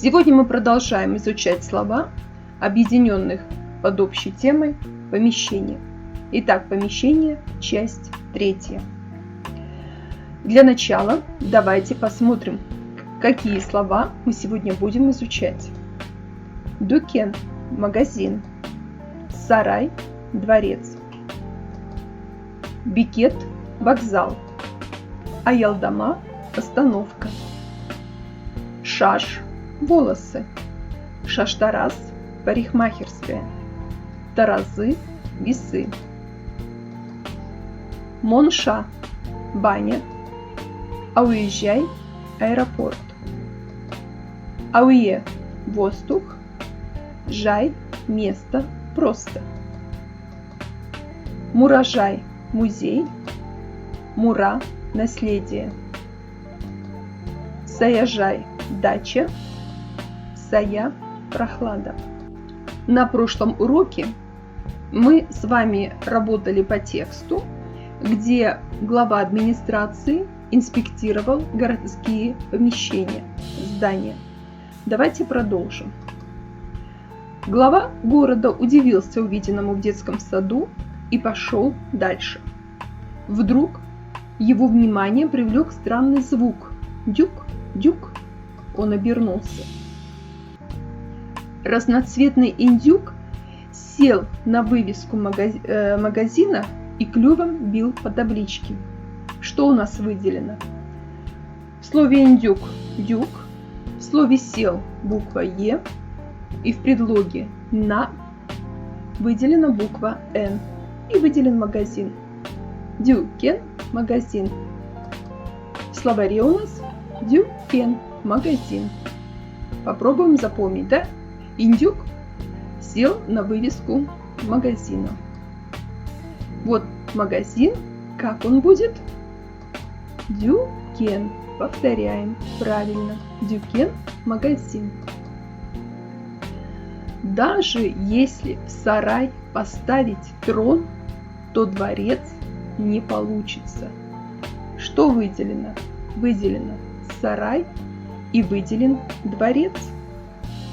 Сегодня мы продолжаем изучать слова, объединенных под общей темой помещение. Итак, помещение, часть 3. Для начала давайте посмотрим, какие слова мы сегодня будем изучать. Дükkan – магазин, сарай – дворец, бекет – вокзал, аялдама – остановка, шаш – волосы, шаштараз – парикмахерская, таразы – весы, монша – баня, ауезжай – аэропорт, ауе – воздух, жай – место, просто, муражай – музей, мура – наследие, саяжай – дача, сая – прохлада. На прошлом уроке мы с вами работали по тексту, где глава администрации инспектировал городские помещения, здания. Давайте продолжим. Глава города удивился увиденному в детском саду и пошел дальше. Вдруг его внимание привлек странный звук. Дюк, дюк. Он обернулся. Разноцветный индюк сел на вывеску магазина и клювом бил по табличке. Что у нас выделено? В слове индюк – дюк, в слове сел – буква Е, и в предлоге на выделена буква Н и выделен магазин. Дюкен – магазин. В словаре у нас дюкен – магазин. Попробуем запомнить, да? Индюк сел на вывеску магазина. Вот магазин, как он будет? Дюкен. Повторяем. Правильно. Дюкен – магазин. Даже если в сарай поставить трон, то дворец не получится. Что выделено? Выделено сарай и выделен дворец.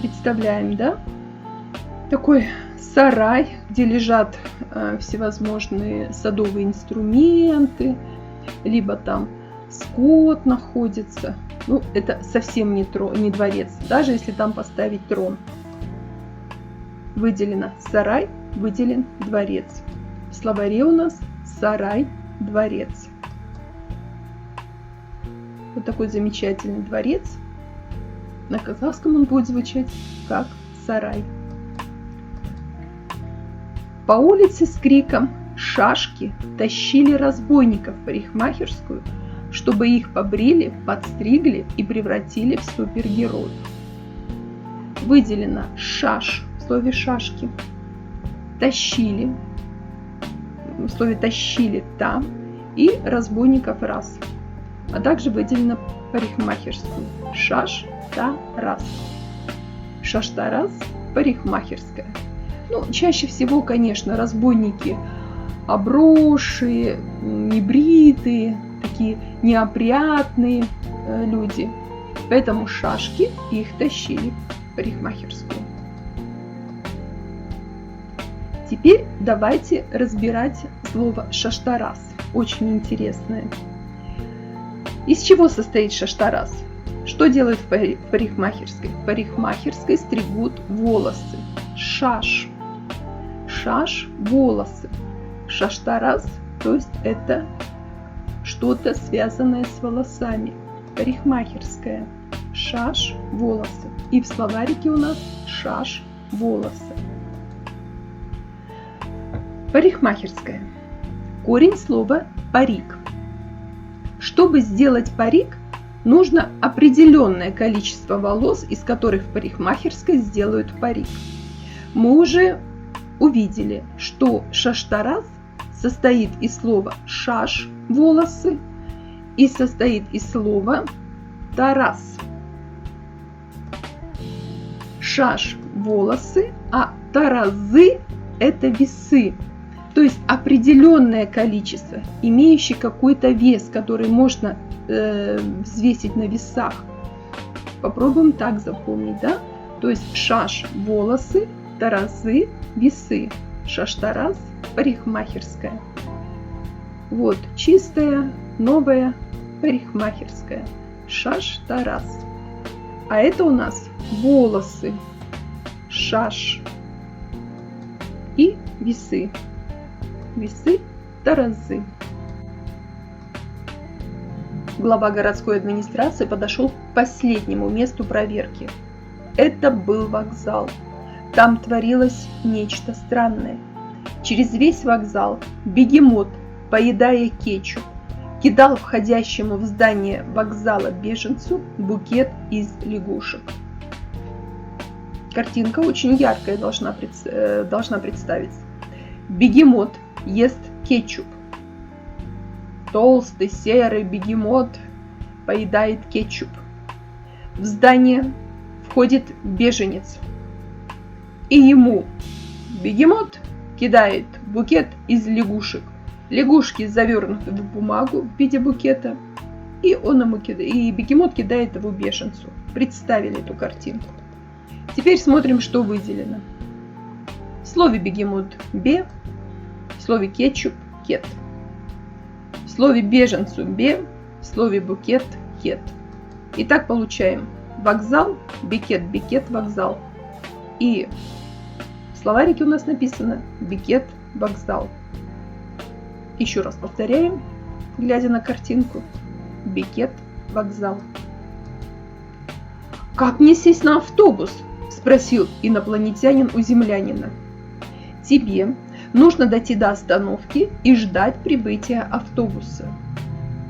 Представляем, да? Такой сарай, где лежат всевозможные садовые инструменты, либо там скот находится. Ну, это совсем не дворец, даже если там поставить трон. Выделено сарай, выделен дворец. В словаре у нас сарай, дворец. Вот такой замечательный дворец. На казахском он будет звучать как сарай. По улице с криком «Шашки!» тащили разбойников в парикмахерскую, чтобы их побрили, подстригли и превратили в супергероев. Выделено шаш в слове шашки, тащили, в слове тащили там и разбойников раз, а также выделено парикмахерскую шаштараз. Шаштараз – парикмахерская. Ну, чаще всего, конечно, разбойники обросшие, небритые, такие неопрятные люди. Поэтому шашки их тащили в парикмахерскую. Теперь давайте разбирать слово шаштараз. Очень интересное. Из чего состоит шаштараз? Что делают в парикмахерской? В парикмахерской стригут волосы. Шаш. Шаш – волосы. Шаштараз, то есть это что-то связанное с волосами. Парикмахерская. Шаш – волосы. И в словарике у нас шаш – волосы. Парикмахерская. Корень слова парик. Чтобы сделать парик, нужно определенное количество волос, из которых в парикмахерской сделают парик. Мы уже увидели, что шаштараз состоит из слова шаш – волосы и состоит из слова тараз. Шаш – волосы, а таразы – это весы. То есть определенное количество, имеющее какой-то вес, который можно взвесить на весах. Попробуем так запомнить, да? То есть шаш – волосы, таразы – весы. Шаш-тараз – парикмахерская. Вот, чистая, новая парикмахерская. Шаш-тараз. А это у нас волосы. Шаш. И весы. Весы, таразы. Глава городской администрации подошел к последнему месту проверки. Это был вокзал. Там творилось нечто странное. Через весь вокзал бегемот, поедая кетчуп, кидал входящему в здание вокзала беженцу букет из лягушек. Картинка очень яркая должна представиться. Бегемот ест кетчуп. Толстый серый бегемот поедает кетчуп. В здание входит беженец. И ему бегемот кидает букет из лягушек. Лягушки завернуты в бумагу в виде букета. И бегемот кидает его беженцу. Представили эту картинку. Теперь смотрим, что выделено. В слове бегемот – бе, в слове кетчуп – кет. В слове беженцу – бе, в слове букет – кет. Итак, получаем вокзал, бекет, вокзал. И в словарике у нас написано бекет, вокзал. Еще раз повторяем, глядя на картинку. Бекет, вокзал. «Как мне сесть на автобус?» – спросил инопланетянин у землянина. «Тебе нужно дойти до остановки и ждать прибытия автобуса».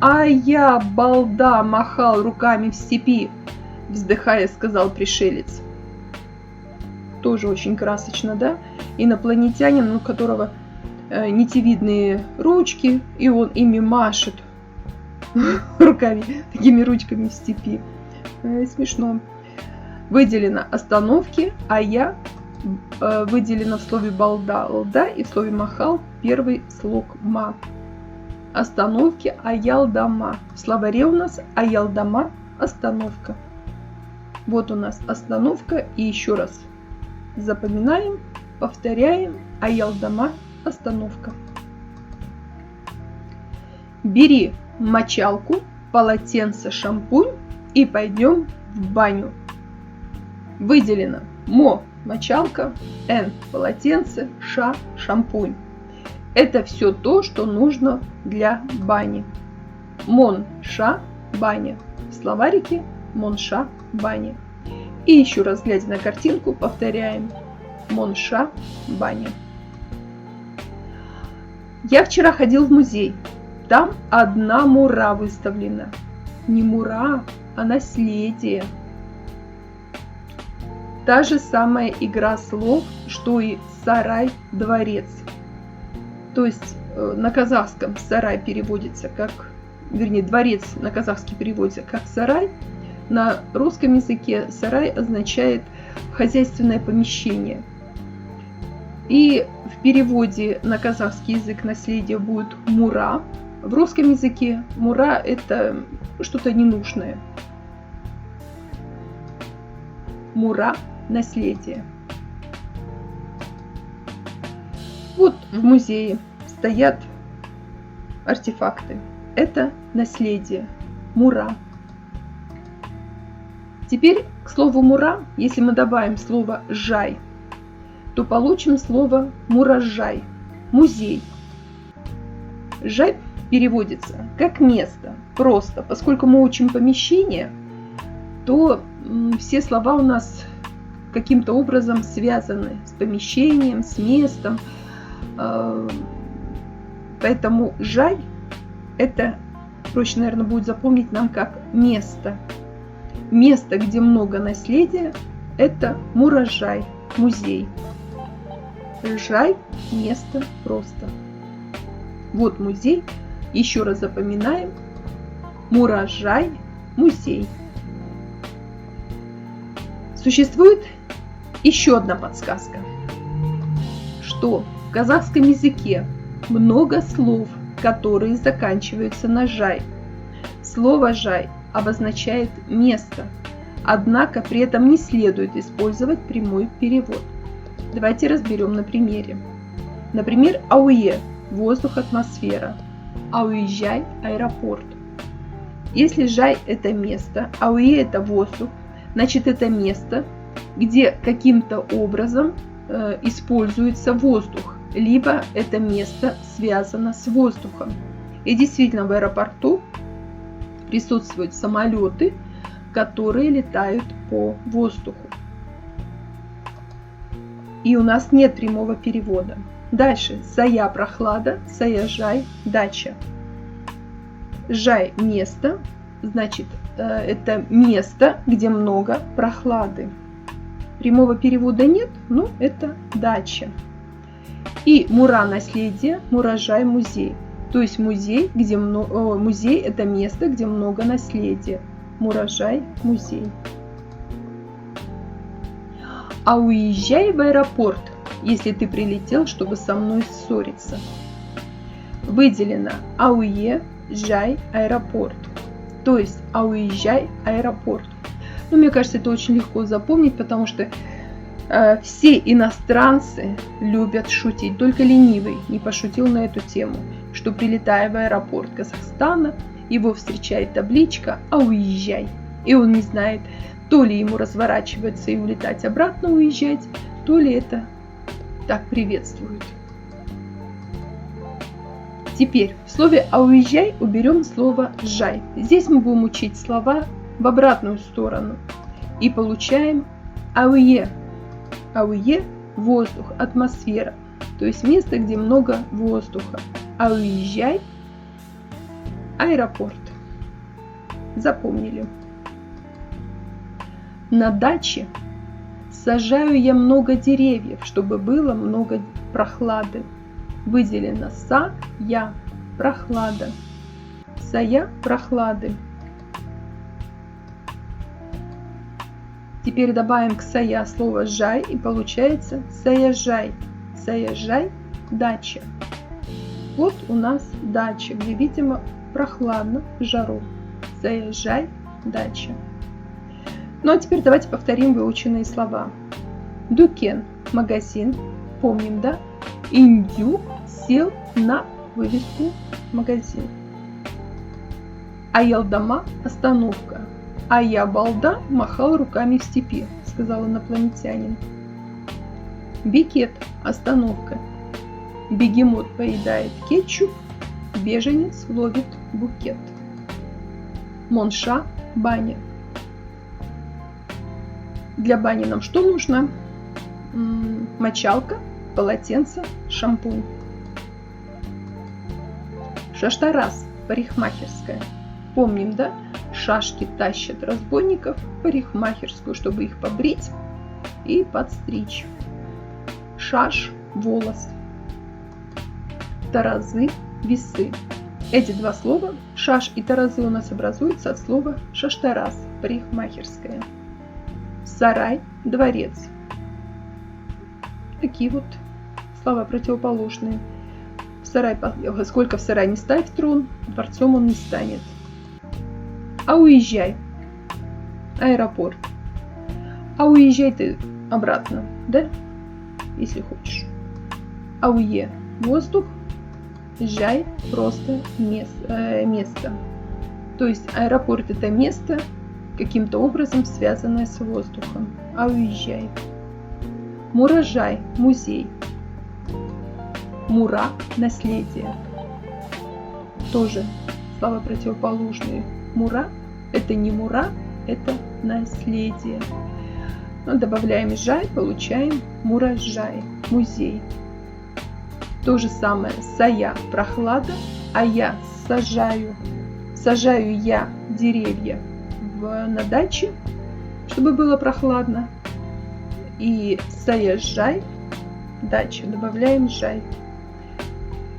«А я, балда, махал руками в степи», – вздыхая, сказал пришелец. Тоже очень красочно, да? Инопланетянин, у которого нитевидные ручки, и он ими машет руками, такими ручками в степи. Смешно. Выделено остановки, а я выделено в слове балда, лда, и в слове махал первый слог ма. Остановки, аялдама. В словаре у нас аялдама – остановка. Вот у нас остановка, и еще раз запоминаем, повторяем, аялдама – остановка. Бери мочалку, полотенце, шампунь и пойдем в баню. Выделено мо – мочалка, н – полотенце, ша – шампунь. Это все то, что нужно для бани. Мон-ша – баня. В словарике мон-ша – баня. И еще раз, глядя на картинку, повторяем. Мон-ша – баня. Я вчера ходил в музей. Там одна мура выставлена. Не мура, а наследие. Та же самая игра слов, что и сарай, дворец. То есть на казахском сарай переводится как, вернее, дворец на казахский переводится как сарай. На русском языке сарай означает хозяйственное помещение. И в переводе на казахский язык наследие будет мура. В русском языке мура – это что-то ненужное. Мура – наследие. Вот в музее стоят артефакты. Это наследие. Мура. Теперь к слову мура, если мы добавим слово жай, то получим слово муражай. Музей. Жай переводится как место. Просто, поскольку мы учим помещение, то все слова у нас каким-то образом связаны с помещением, с местом. Поэтому жай это проще, наверное, будет запомнить нам как место. Место, где много наследия, это муражай, музей. Жай – место просто. Вот музей. Еще раз запоминаем. Муражай – музей. Существует еще одна подсказка, что в казахском языке много слов, которые заканчиваются на жай. Слово жай обозначает место, Однако при этом не следует использовать прямой перевод. Давайте разберем на примере. Например, ауе – воздух, атмосфера. А уезжай – аэропорт. Если жай – это место, ауе – это воздух, значит это место, где каким-то образом используется воздух, либо это место связано с воздухом. И действительно в аэропорту присутствуют самолеты, которые летают по воздуху. И у нас нет прямого перевода. Дальше. Сая – прохлада, саяжай – дача. Жай – место, значит, это место, где много прохлады. Прямого перевода нет, но это дача. И мура – наследие, муражай – музей. То есть музей, музей – это место, где много наследия. Муражай – музей. А уезжай в аэропорт, если ты прилетел, чтобы со мной ссориться. Выделено ауе, жай, аэропорт. То есть ауезжай, аэропорт. Ну, мне кажется, это очень легко запомнить, потому что все иностранцы любят шутить. Только ленивый не пошутил на эту тему, что прилетая в аэропорт Казахстана, его встречает табличка «А уезжай». И он не знает, то ли ему разворачиваться и улетать обратно, уезжать, то ли это так приветствуют. Теперь в слове «а уезжай» уберем слово «жай». Здесь мы будем учить слова в обратную сторону. И получаем ауе. Ауе – воздух, атмосфера. То есть место, где много воздуха. А уезжай – аэропорт. Запомнили. На даче сажаю я много деревьев, чтобы было много прохлады. Выделено са, я, прохлада. Сая, прохлады. Теперь добавим к сая слово жай, и получается саяжай. Саяжай, дача. Вот у нас дача, где, видимо, прохладно, в жару. Саяжай, дача. Ну а теперь давайте повторим выученные слова. Дукен – магазин. Помним, да? Индюк сел на вывеску магазин. Аялдама – остановка. А я, балда, махал руками в степи, сказал инопланетянин. Бикет – остановка. Бегемот поедает кетчуп, беженец ловит букет. Монша – баня. Для бани нам что нужно? Мочалка, полотенце, шампунь. Шаштараз – парикмахерская. Помним, да? Шашки тащат разбойников в парикмахерскую, чтобы их побрить и подстричь. Шаш – волос. Таразы – весы. Эти два слова, шаш и таразы, у нас образуются от слова шаштараз – парикмахерская. Сарай – дворец. Такие вот слова противоположные. Сколько в сарай не ставь трон, дворцом он не станет. А уезжай – аэропорт. А уезжай ты обратно, да? Если хочешь. Ауе – воздух. Жай – просто место. То есть аэропорт – это место, каким-то образом связанное с воздухом. А уезжай. Муражай – музей. Мура – наследие. Тоже слова противоположные. Мура – это не мура, это наследие. Но добавляем жай, получаем муражай – музей. То же самое сая – прохлада, а я сажаю. Сажаю я деревья на даче, чтобы было прохладно. И саяжай – дача. Добавляем жай.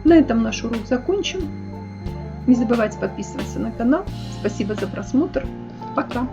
На этом наш урок закончен. Не забывайте подписываться на канал. Спасибо за просмотр. Пока!